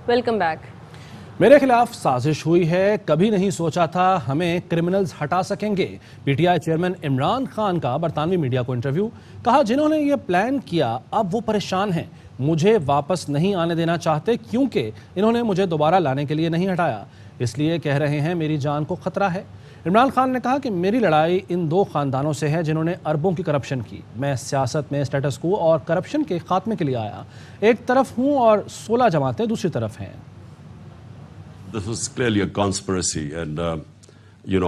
Welcome back. मेरे खिलाफ साजिश हुई है, कभी नहीं सोचा था हमें क्रिमिनल्स हटा सकेंगे। पीटीआई चेयरमैन इमरान खान का बरतानवी मीडिया को इंटरव्यू। कहा जिन्होंने ये प्लान किया अब वो परेशान हैं, मुझे वापस नहीं आने देना चाहते क्योंकि इन्होंने मुझे दोबारा लाने के लिए नहीं हटाया, इसलिए कह रहे हैं मेरी जान को खतरा है। इमरान खान ने कहा कि मेरी लड़ाई इन दो खानदानों से है जिन्होंने अरबों की करप्शन की। मैं सियासत में स्टेटस को और करप्शन के खात्मे के लिए आया। एक तरफ हूँ और 16 जमातें दूसरी तरफ हैं। This was clearly a conspiracy, and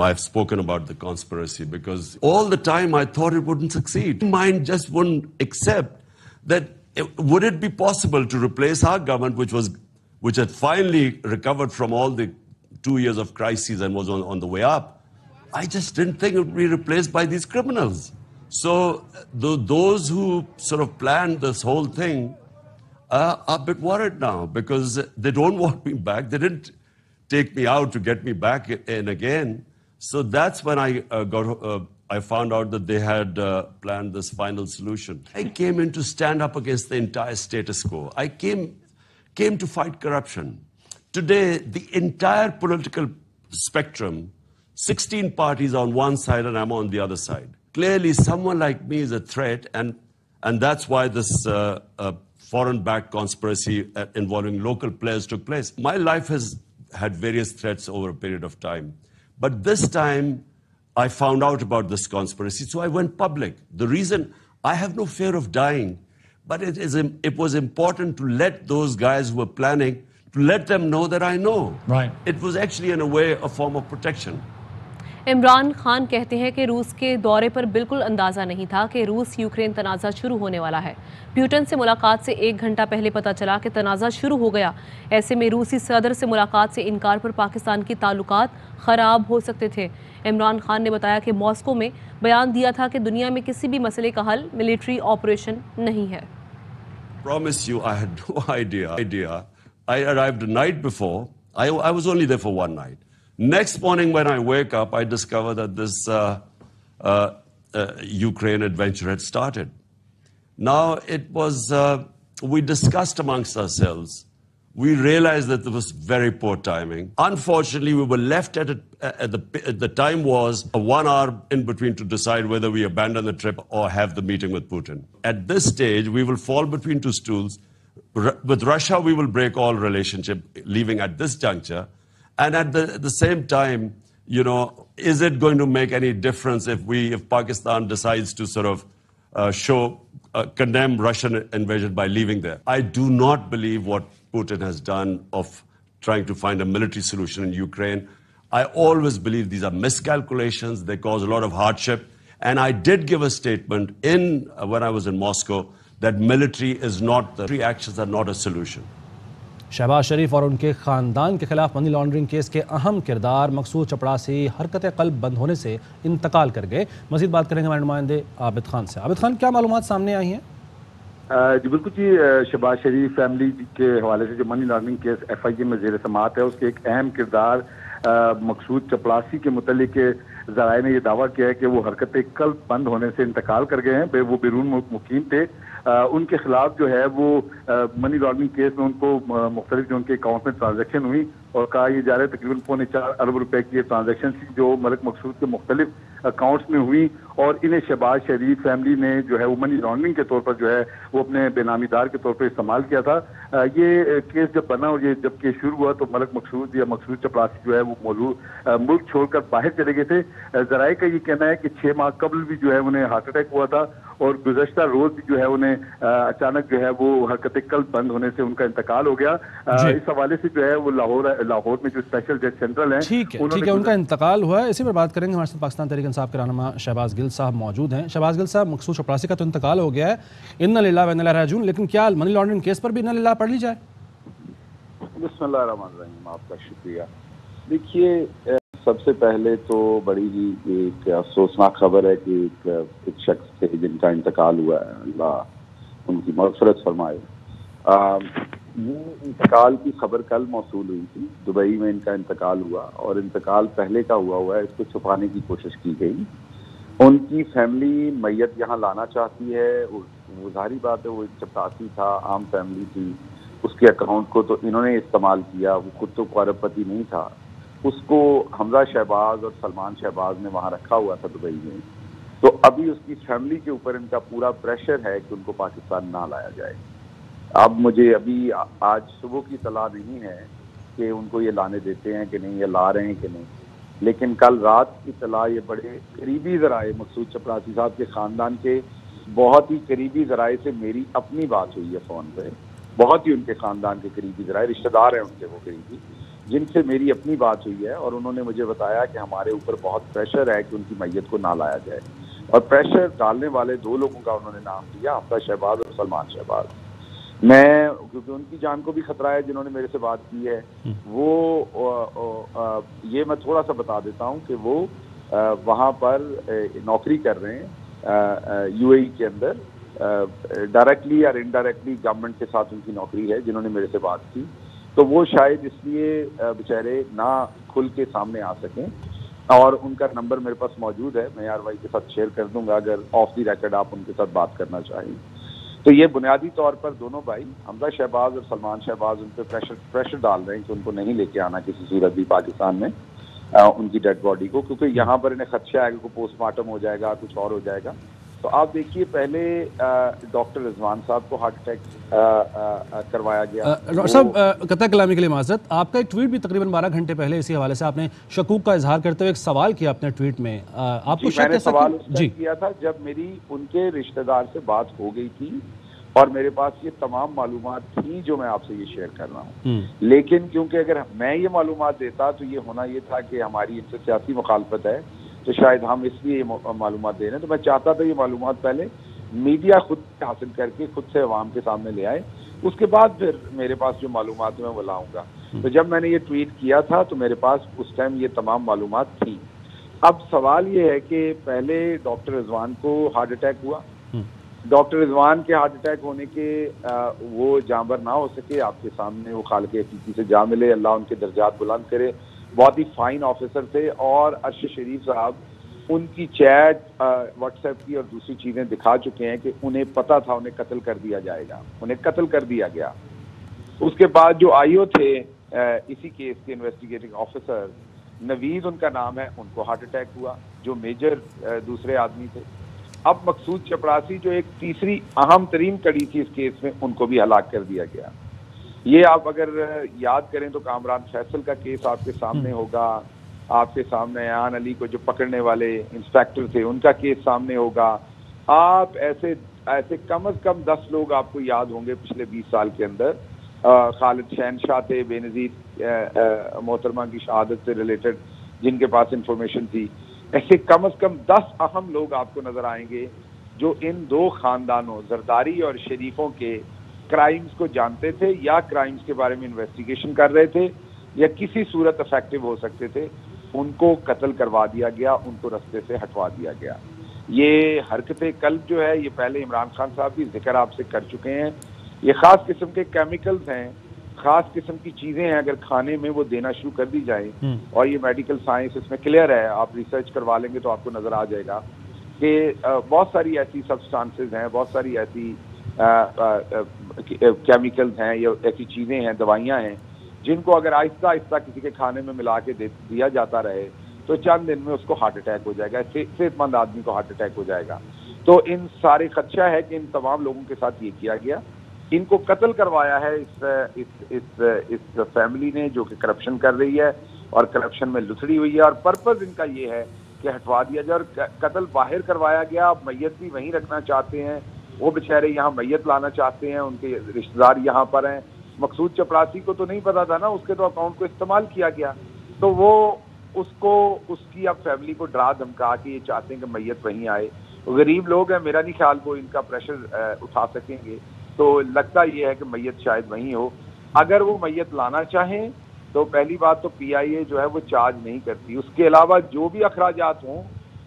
I've spoken about the conspiracy because all the time I thought it wouldn't succeed. Mind just wouldn't accept that. Would it be possible to replace our government, which had finally recovered from all the 2 years of crises and was on the way up? I just didn't think it would be replaced by these criminals. So those who sort of planned this whole thing are a bit worried now because they don't want me back. They didn't take me out to get me back in again. So that's when I found out that they had planned this final solution. I came in to stand up against the entire status quo. I came to fight corruption. Today, the entire political spectrum, 16 parties on one side and I'm on the other side. Clearly, someone like me is a threat, and that's why this foreign-backed conspiracy involving local players took place. My life has had various threats over a period of time. But this time, I found out about this conspiracy, so I went public. The reason, I have no fear of dying, but it was important to let those guys who were planning, to let them know that I know. Right. It was actually, in a way, a form of protection. Imran Khan कहते हैं कि रूस के दौरे पर बिल्कुल अंदाज़ा नहीं था कि रूस यूक्रेन तनाज़ा शुरू होने वाला है। प्यूटन से मुलाकात से 1 घंटा पहले पता चला कि तनाज़ा शुरू हो गया। ऐसे में रूसी सदर से मुलाकात से इनकार पर पाकिस्तान की ताल्लुकात ख़राब हो सकते थे। इमरान खान ने बताया कि मॉस्को में बयान दिया था कि दुनिया में किसी भी मसले का हल मिलिट्री ऑपरेशन नहीं है। Promise you, I had no idea. I arrived the night before. I was only there for one night. Next morning when I wake up, I discover that this Ukraine adventure had started. Now it was, we discussed amongst ourselves. We realized that there was very poor timing. Unfortunately, we were left at the time was 1 hour in between to decide whether we abandon the trip or have the meeting with Putin. At this stage, we will fall between two stools. With Russia, we will break all relationship, leaving at this juncture. And at the same time, is it going to make any difference if Pakistan decides to sort of condemn Russian invasion by leaving there? I do not believe what Putin has done of trying to find a military solution in Ukraine. I always believe these are miscalculations. They cause a lot of hardship. And I did give a statement when I was in Moscow that military is not, the reactions are not a solution. Shahbaz शरीफ और उनके खानदान के खिलाफ money laundering case के अहम किरदार मकसूद चपड़ासी हरकत कल्ब बंद होने से इंतकाल कर गए। मजीद बात करेंगे हमारे नुमाइंदे आबिद खान से। आबिद खान, क्या मालूमात सामने आई हैं? जी बिल्कुल जी, शहबाज शरीफ फैमिली के हवाले से जो मनी लॉन्ड्रिंग केस FIA में ज़ेर समाअत है, उसके एक अहम किरदार मकसूद चपड़ासी के मुतल्लिक ज़राए ने यह दावा किया है कि वो हरकत कल्ब बंद होने से इंतकाल कर गए हैं। वो बैरून मुकीम थे। उनके खिलाफ जो है वो मनी लॉन्ड्रिंग केस में उनको मुख्तलिफ जो उनके अकाउंट में ट्रांजेक्शन हुई और कहा यह जा रहा है तकरीबन 4.25 अरब रुपए की ट्रांजेक्शन थी जो मलिक मकसूद के मुख्तलिफ अकाउंट्स में हुई और इन्हें शहबाज शरीफ फैमिली ने जो है वो मनी लॉन्ड्रिंग के तौर पर जो है वो अपने बेनामीदार के तौर पर इस्तेमाल किया था। ये केस जब बना और ये जब केस शुरू हुआ तो मलिक मकसूद या मकसूद चपड़ासी जो है वो मुल्क छोड़कर बाहर चले गए थे। जराए का ये कहना है कि 6 माह कबल भी जो है उन्हें हार्ट अटैक हुआ था और गुज़श्ता रोज भी जो है उन्हें अचानक जो है वो हरकत कल्ब बंद होने से उनका इंतकाल हो गया। इस हवाले से जो है वो लाहौर में जो स्पेशल जज सेंट्रल है, ठीक है, उनका इंतकाल हुआ है। इसी पर बात करेंगे। हमारे साथ पाकिस्तान तहरीक इंसाफ के रहनुमा शहबाज गिल साहब मौजूद हैं। शहबाज गिल साहब, मकसूद चपड़ासी का तो इंतकाल हो गया है, इन्ना लिल्लाह व इन्ना इलैहि राजिऊन, लेकिन क्या मनी लॉन्ड्रिंग केस पर भी इन्ना लिल्लाह पढ़ ली जाए? बिस्मिल्लाहिर्रहमानिर्रहीम, आपका शुक्रिया। देखिए, सबसे पहले तो बड़ी ही एक अफसोसनाक खबर है कि एक शख्स थे जिनका इंतकाल हुआ है, अल्लाह उनकी मग़फ़िरत फरमाए। ये इंतकाल की खबर कल मौसूल हुई थी। दुबई में इनका इंतकाल हुआ और इंतकाल पहले का हुआ है, इसको छुपाने की कोशिश की गई। उनकी फैमिली मैयत यहाँ लाना चाहती है। वो ज़ाहिरी बात है, वो एक चपरासी था, आम फैमिली थी, उसके अकाउंट को तो इन्होंने इस्तेमाल किया। वो खुद तो अरबपति नहीं था, उसको हमजा शहबाज और सलमान शहबाज ने वहाँ रखा हुआ था दुबई में। तो अभी उसकी फैमिली के ऊपर इनका पूरा प्रेशर है कि उनको पाकिस्तान ना लाया जाए। अब मुझे अभी आज सुबह की सलाह नहीं है कि उनको ये लाने देते हैं कि नहीं, या ला रहे हैं कि नहीं, लेकिन कल रात की सलाह ये बड़े करीबी ज़राए मकसूद चपरासी साहब के ख़ानदान के बहुत ही करीबी ज़राए से मेरी अपनी बात हुई है फ़ोन पे। बहुत ही उनके ख़ानदान के करीबी ज़राए, रिश्तेदार हैं उनके वो करीबी, जिनसे मेरी अपनी बात हुई है और उन्होंने मुझे बताया कि हमारे ऊपर बहुत प्रेशर है कि उनकी मैयत को ना लाया जाए। और प्रेशर डालने वाले 2 लोगों का उन्होंने नाम दिया, हमजा शहबाज और सलमान शहबाज। मैं, क्योंकि उनकी जान को भी खतरा है जिन्होंने मेरे से बात की है, वो ये मैं थोड़ा सा बता देता हूँ कि वो वहाँ पर नौकरी कर रहे हैं यूएई के अंदर, डायरेक्टली या इनडायरेक्टली गवर्नमेंट के साथ उनकी नौकरी है जिन्होंने मेरे से बात की। तो वो शायद इसलिए बेचारे ना खुल के सामने आ सकें, और उनका नंबर मेरे पास मौजूद है, मैं आरवाई के साथ शेयर कर दूंगा अगर ऑफ द रिकॉर्ड आप उनके साथ बात करना चाहें। तो ये बुनियादी तौर पर दोनों भाई हमजा शहबाज और सलमान शहबाज उन पर प्रेशर डाल रहे हैं कि उनको नहीं लेके आना किसी सूरत भी पाकिस्तान में उनकी डेड बॉडी को, क्योंकि यहाँ पर इन्हें खदशा है कि पोस्टमार्टम हो जाएगा, कुछ और हो जाएगा। तो आप देखिए, पहले डॉक्टर रिजवान साहब को हार्ट अटैक करवाया गया। डॉक्टर साहब, कतई कलामी के लिए माजरत, आपका एक ट्वीट भी तकरीबन 12 घंटे पहले इसी हवाले से आपने शकूक का इजहार करते हुए एक सवाल किया अपने ट्वीट में। आपको शक मैंने सवाल जी किया था जब मेरी उनके रिश्तेदार से बात हो गई थी और मेरे पास ये तमाम मालूमात थी जो मैं आपसे ये शेयर कर रहा हूँ। लेकिन क्योंकि अगर मैं ये मालूमात देता तो ये होना ये था कि हमारी इनसे सियासी मुखालफत है, तो शायद हम इसलिए मालूमात दे रहे हैं। तो मैं चाहता था ये मालूमात पहले मीडिया खुद हासिल करके खुद से अवाम के सामने ले आए, उसके बाद फिर मेरे पास जो मालूमात मैं वो लाऊंगा। तो जब मैंने ये ट्वीट किया था तो मेरे पास उस टाइम ये तमाम मालूमात थी। अब सवाल ये है कि पहले डॉक्टर रिजवान को हार्ट अटैक हुआ, डॉक्टर रिजवान के हार्ट अटैक होने के वो जांबर ना हो सके, आपके सामने वो खालिक हकीकी से जा मिले, अल्लाह उनके दर्जात बुलंद करे। बहुत ही फाइन ऑफिसर थे और अर्श शरीफ साहब उनकी चैट व्हाट्सएप की और दूसरी चीज़ें दिखा चुके हैं कि उन्हें पता था उन्हें कत्ल कर दिया जाएगा, उन्हें कत्ल कर दिया गया। उसके बाद जो आईओ थे इसी केस के इन्वेस्टिगेटिंग ऑफिसर, नवीद उनका नाम है, उनको हार्ट अटैक हुआ, जो मेजर दूसरे आदमी थे। अब मकसूद चपरासी जो एक तीसरी अहम तरीन कड़ी थी इस केस में, उनको भी हलाक कर दिया गया। ये आप अगर याद करें तो कामरान फैसल का केस आपके सामने होगा, आपके सामने अयान अली को जो पकड़ने वाले इंस्पेक्टर थे उनका केस सामने होगा। आप ऐसे कम से कम 10 लोग आपको याद होंगे पिछले 20 साल के अंदर। खालिद शहनशाह थे, बेनजीर मोहतरमा की शहादत से रिलेटेड जिनके पास इंफॉर्मेशन थी। ऐसे कम से कम 10 अहम लोग आपको नजर आएंगे जो इन 2 खानदानों जरदारी और शरीफों के क्राइम्स को जानते थे या क्राइम्स के बारे में इन्वेस्टिगेशन कर रहे थे या किसी सूरत इफेक्टिव हो सकते थे। उनको कत्ल करवा दिया गया, उनको रास्ते से हटवा दिया गया। ये हरकतें कल्ब जो है, ये पहले इमरान खान साहब भी जिक्र आपसे कर चुके हैं। ये खास किस्म के केमिकल्स हैं, खास किस्म की चीजें हैं, अगर खाने में वो देना शुरू कर दी जाए, और ये मेडिकल साइंस इसमें क्लियर है, आप रिसर्च करवा लेंगे तो आपको नजर आ जाएगा कि बहुत सारी ऐसी सब्सटेंसेस हैं, बहुत सारी ऐसी केमिकल्स हैं या ऐसी चीजें हैं, दवाइयां हैं, जिनको अगर आहिस्ता आहिस्ता किसी के खाने में मिला के दिया जाता रहे तो चंद दिन में उसको हार्ट अटैक हो जाएगा, सेहतमंद आदमी को हार्ट अटैक हो जाएगा। तो इन सारे खदशा है कि इन तमाम लोगों के साथ ये किया गया। इनको कत्ल करवाया है इस फैमिली ने जो कि करप्शन कर रही है और करप्शन में लुथड़ी हुई है, और पर्पज इनका ये है कि हटवा दिया जाए। और कत्ल बाहर करवाया गया, अब मैयत भी वहीं रखना चाहते हैं, वो बेचारे यहाँ मैयत लाना चाहते हैं, उनके रिश्तेदार यहाँ पर हैं। मकसूद चपरासी को तो नहीं पता था ना, उसके तो अकाउंट को इस्तेमाल किया गया, तो वो उसकी अब फैमिली को डरा धमका के ये चाहते हैं कि मैयत वहीं आए। तो गरीब लोग हैं, मेरा नहीं ख्याल वो इनका प्रेशर उठा सकेंगे, तो लगता ये है कि मैयत शायद वहीं हो। अगर वो मैयत लाना चाहें तो पहली बात तो PIA जो है वो चार्ज नहीं करती। उसके अलावा जो भी अखराजात हों,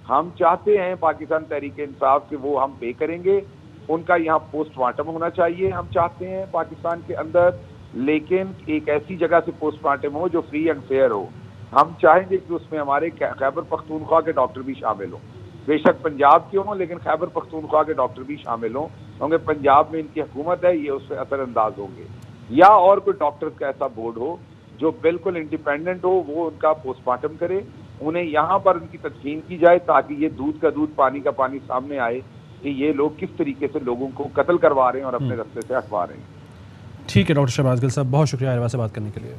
हम चाहते हैं पाकिस्तान तहरीक इंसाफ के वो हम पे करेंगे। उनका यहाँ पोस्टमार्टम होना चाहिए, हम चाहते हैं पाकिस्तान के अंदर, लेकिन एक ऐसी जगह से पोस्टमार्टम हो जो फ्री एंड फेयर हो। हम चाहेंगे कि उसमें हमारे खैबर पख्तूनख्वा के डॉक्टर भी शामिल हों, बेशक पंजाब के हों लेकिन खैबर पख्तूनख्वा के डॉक्टर भी शामिल हों, क्योंकि पंजाब में इनकी हुकूमत है, ये उससे असरअंदाज होंगे। या और कोई डॉक्टर्स का ऐसा बोर्ड हो जो बिल्कुल इंडिपेंडेंट हो, वो उनका पोस्टमार्टम करे, उन्हें यहाँ पर उनकी तदफीन की जाए ताकि ये दूध का दूध पानी का पानी सामने आए कि ये लोग किस तरीके से लोगों को कत्ल करवा रहे हैं और अपने रास्ते से हटवा रहे हैं। ठीक है डॉक्टर शहबाज गिल साहब, बहुत शुक्रिया अरवा से बात करने के लिए।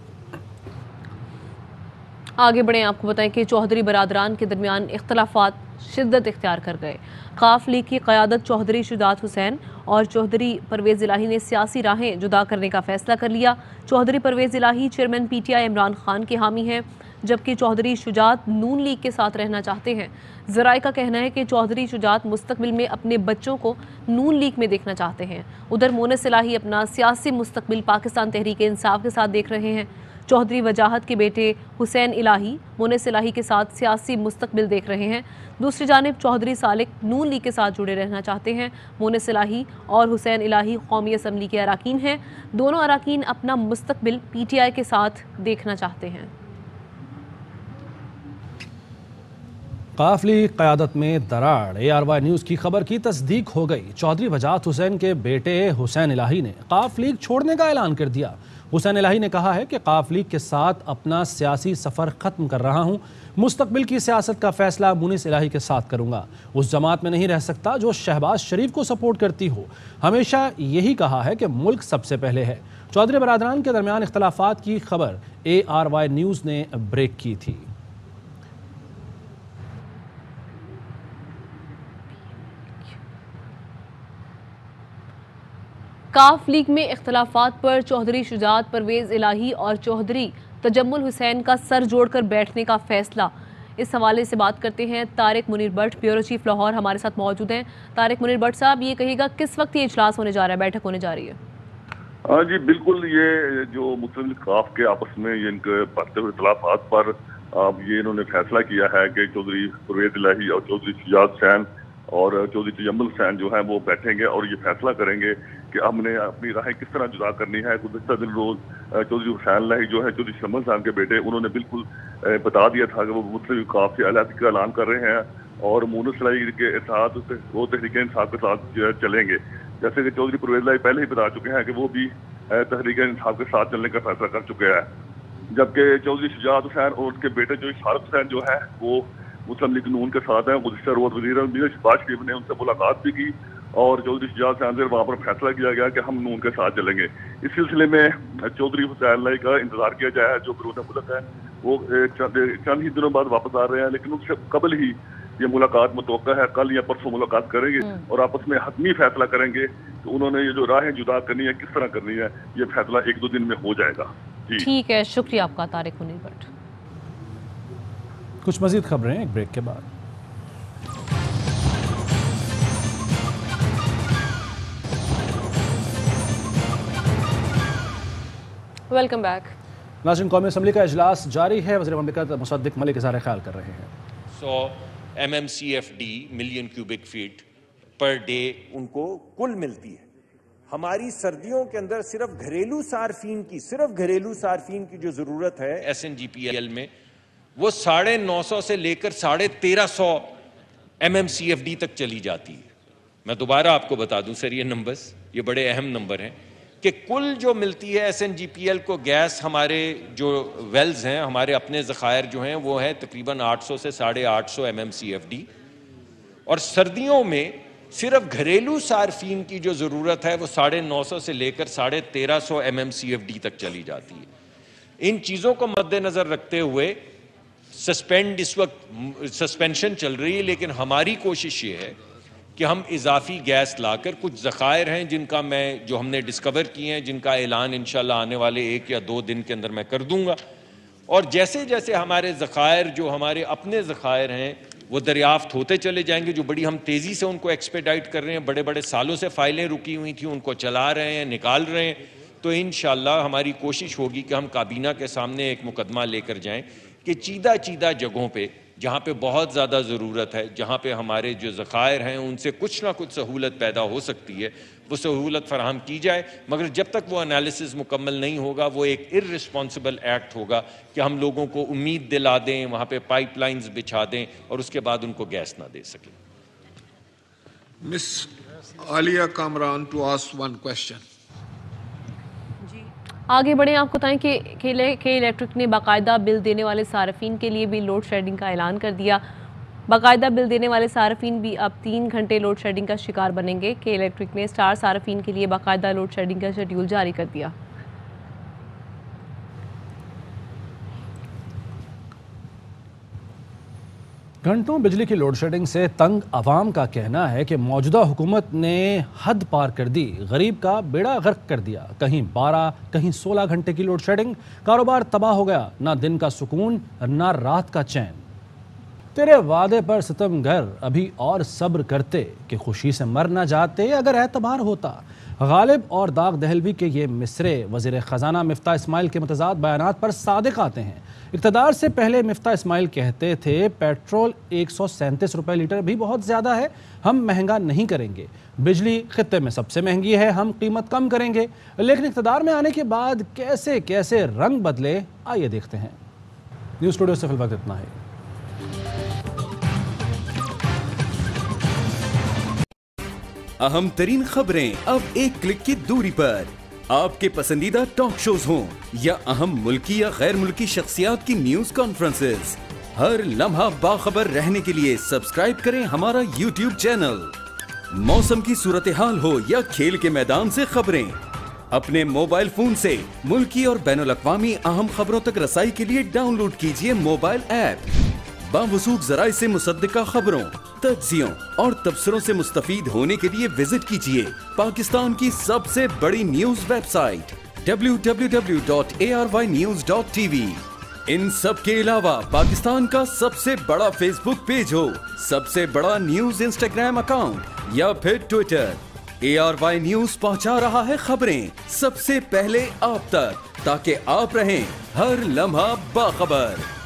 आगे बढ़ें, आपको बताएं कि चौधरी बरादरान के दरमियान इख्तलाफात शिद्दत इख्तियार कर गए। काफ लीग की क़यादत चौधरी शुजात हुसैन और चौधरी परवेज़ इलाही ने सियासी राहें जुदा करने का फैसला कर लिया। चौधरी परवेज़ इलाही चेयरमैन PTI इमरान खान के हामी हैं, जबकि चौधरी शुजात नून लीग के साथ रहना चाहते हैं। ज़राए का कहना है कि चौधरी शुजात मुस्तकबिल में अपने बच्चों को नून लीग में देखना चाहते हैं। उधर मोनिस इलाही अपना सियासी मुस्तकबिल पाकिस्तान तहरीक इंसाफ के साथ देख रहे हैं। चौधरी वजाहत के बेटे हुसैन इलाही मोनिस इलाही के साथ सियासी मुस्तकबिल देख रहे हैं। दूसरी जानिब चौधरी सालिक नून लीग के साथ जुड़े रहना चाहते हैं। मोनिस इलाही और हुसैन इलाही कौमी असम्बली के अराकीन हैं। दोनों अराकीन अपना मुस्तकबिल PTI के साथ देखना चाहते हैं। काफ लीग क़यादत में दरार, ARY न्यूज़ की खबर की तस्दीक हो गई। चौधरी वजाहत हुसैन के बेटे हुसैन इलाही ने काफ लीग छोड़ने का ऐलान कर दिया। हुसैन इलाही ने कहा है कि काफ लीग के साथ अपना सियासी सफ़र ख़त्म कर रहा हूँ, मुस्तकबिल की सियासत का फैसला मुनिस इलाही के साथ करूँगा। उस जमात में नहीं रह सकता जो शहबाज शरीफ को सपोर्ट करती हो। हमेशा यही कहा है कि मुल्क सबसे पहले है। चौधरी बरादरान के दरमियान इख्तलाफात की खबर ARY न्यूज़ ने ब्रेक की थी। काफ लीग में इख्तलाफात पर चौधरी शुजात परवेज़ इलाही और चौधरी तजम्मुल हुसैन का सर जोड़कर बैठने का फैसला। इस हवाले से बात करते हैं तारिक मुनीर भट्ट, ब्यूरो चीफ लाहौर हमारे साथ मौजूद हैं। तारिक मुनीर भट्ट साहब, ये कहिएगा किस वक्त ये इजलास होने जा रहा है, बैठक होने जा रही है? हाँ जी बिल्कुल, ये जो मुस्लिम काफ के आपस में ये इनके बढ़ते हुए इख्तलाफात पर अब ये इन्होंने फैसला किया है कि चौधरी परवेज़ इलाही और चौधरी शुजात हुसैन और चौधरी तजम्मुल हुसैन जो है वो बैठेंगे और ये फैसला करेंगे कि हमने अपनी राहें किस तरह जुदा करनी है। गुज़श्ता दिन रोज चौधरी हुसैन इलाही जो है चौधरी तजम्मुल हुसैन के बेटे, उन्होंने बिल्कुल बता दिया था कि वो मुस्लिम काफ से अलहदगी का ऐलान कर रहे हैं और मोनिस इलाही के साथ वो तहरीक इंसाफ के साथ चलेंगे। जैसे कि चौधरी परवेज़ इलाही पहले ही बता चुके हैं कि वो भी तहरीक इंसाफ के साथ चलने का फैसला कर चुके हैं, जबकि चौधरी शुजात हुसैन और उसके बेटे जो शारिक हुसैन जो है वो मुस्लिम लीग नून के साथ हैं। गुज़श्ता रोज़ वज़ीर शहबाज शरीफ ने उनसे मुलाकात भी की और चौधरी शुजात हुसैन से वहाँ पर फैसला किया गया कि हम नून के साथ चलेंगे। इस सिलसिले में चौधरी हुसैन इलाही का इंतजार किया जाए, जो बिरूने मुल्क है वो चंद ही दिनों बाद वापस आ रहे हैं, लेकिन उससे कबल ही ये मुलाकात मुतवक्का है। कल या परसों मुलाकात करेंगे और आपस में हतमी फैसला करेंगे तो उन्होंने ये जो राहें जुदा करनी है, किस तरह करनी है, ये फैसला 1-2 दिन में हो जाएगा। ठीक है, शुक्रिया आपका तारिक मुनीर भट्ट। कुछ मजीद खबरें एक ब्रेक के बाद। Welcome back. नाज़रीन, कौमी असम्बली का इजलास जारी है। वज़ीर मुमलिकत मुसद्दिक़ मलिक इज़हार ख्याल कर रहे हैं। 100 MMCFD million cubic feet per day उनको कुल मिलती है। हमारी सर्दियों के अंदर सिर्फ घरेलू सार्फिन की जो जरूरत है SNGPL में वो 950 से लेकर 1350 MMCFD तक चली जाती है। मैं दोबारा आपको बता दूं सर, ये नंबर्स ये बड़े अहम नंबर हैं कि कुल जो मिलती है SNGPL को गैस, हमारे जो वेल्स हैं, हमारे अपने ज़खायर जो हैं वो हैं तकरीबन 800 से 850 MMCFD, और सर्दियों में सिर्फ घरेलू सार्फिन की जो ज़रूरत है वो 950 से लेकर 1350 MMCFD तक चली जाती है। इन चीज़ों को मद्देनज़र रखते हुए इस वक्त सस्पेंशन चल रही है, लेकिन हमारी कोशिश ये है कि हम इजाफी गैस लाकर, कुछ ज़खायर हैं जिनका जो हमने डिस्कवर किए हैं, जिनका ऐलान इंशाल्लाह आने वाले 1 या 2 दिन के अंदर मैं कर दूंगा, और जैसे जैसे हमारे ज़खायर जो हमारे अपने ज़खायर हैं वो दरियाफ्त होते चले जाएंगे, जो बड़ी हम तेज़ी से उनको एक्सपेडाइट कर रहे हैं, बड़े बड़े सालों से फाइलें रुकी हुई थी उनको चला रहे हैं, निकाल रहे हैं, तो इंशाल्लाह हमारी कोशिश होगी कि हम काबीना के सामने एक मुकदमा लेकर जाएं कि चीदा जगहों पे जहाँ पे बहुत ज़्यादा ज़रूरत है, जहाँ पे हमारे जो ज़खायर हैं उनसे कुछ ना कुछ सहूलत पैदा हो सकती है, वो सहूलत फराहम की जाए। मगर जब तक वो एनालिसिस मुकम्मल नहीं होगा वो एक इर्रिस्पॉन्सिबल एक्ट होगा कि हम लोगों को उम्मीद दिला दें, वहाँ पे पाइपलाइंस बिछा दें और उसके बाद उनको गैस ना दे सकें। Miss Alia Kamran to ask one question. आगे बढ़े, आपको बताएं कि के इलेक्ट्रिक ने बाकायदा बिल देने वाले सार्फिन के लिए भी लोड शेडिंग का ऐलान कर दिया। बाकायदा बिल देने वाले सार्फिन भी अब 3 घंटे लोड शेडिंग का शिकार बनेंगे। के इलेक्ट्रिक ने स्टार सार्फिन के लिए बाकायदा लोड शेडिंग का शेड्यूल जारी कर दिया। घंटों बिजली की लोड शेडिंग से तंग आवाम का कहना है कि मौजूदा हुकूमत ने हद पार कर दी, गरीब का बेड़ा गर्क कर दिया। कहीं 12 कहीं 16 घंटे की लोड शेडिंग, कारोबार तबाह हो गया, ना दिन का सुकून ना रात का चैन। तेरे वादे पर सितमगर अभी और सब्र करते कि खुशी से मर ना जाते अगर एतबार होता। गालिब और दाग दहलवी के ये मिसरे वज़ीर ख़जाना मिफ्ता इस्माइल के मुतज़ाद बयानात पर सादिक आते हैं। इक़्तिदार से पहले मिफ्ता इस्माइल कहते थे पेट्रोल 137 रुपये लीटर भी बहुत ज़्यादा है, हम महंगा नहीं करेंगे। बिजली खित्ते में सबसे महंगी है, हम कीमत कम करेंगे। लेकिन इक़्तिदार में आने के बाद कैसे कैसे रंग बदले, आइए देखते हैं। न्यूज़ स्टूडियो से फिलहाल इतना है। अहम तरीन खबरें अब एक क्लिक की दूरी पर। आपके पसंदीदा टॉक शोज हों या अहम मुल्की या गैर मुल्की शख्सियात की न्यूज कॉन्फ्रेंसेस, हर लम्हा बाखबर रहने के लिए सब्सक्राइब करें हमारा YouTube चैनल। मौसम की सूरत हाल हो या खेल के मैदान से खबरें, अपने मोबाइल फोन से मुल्की और बैनुल अक़वामी अहम खबरों तक रसाई के लिए डाउनलोड कीजिए मोबाइल ऐप। बावसूख ज़राए से मुसद्दिका खबरों, तज्ज़ियों और तबसरों से मुस्तफ़ीद होने के लिए विजिट कीजिए पाकिस्तान की सबसे बड़ी न्यूज वेबसाइट www.arYnews.tv। इन सब के अलावा पाकिस्तान का सबसे बड़ा फेसबुक पेज हो, सबसे बड़ा न्यूज इंस्टाग्राम अकाउंट या फिर ट्विटर, ARY न्यूज पहुंचा रहा है खबरें सबसे पहले आप तक, ताकि आप रहें हर लम्हा बाखबर।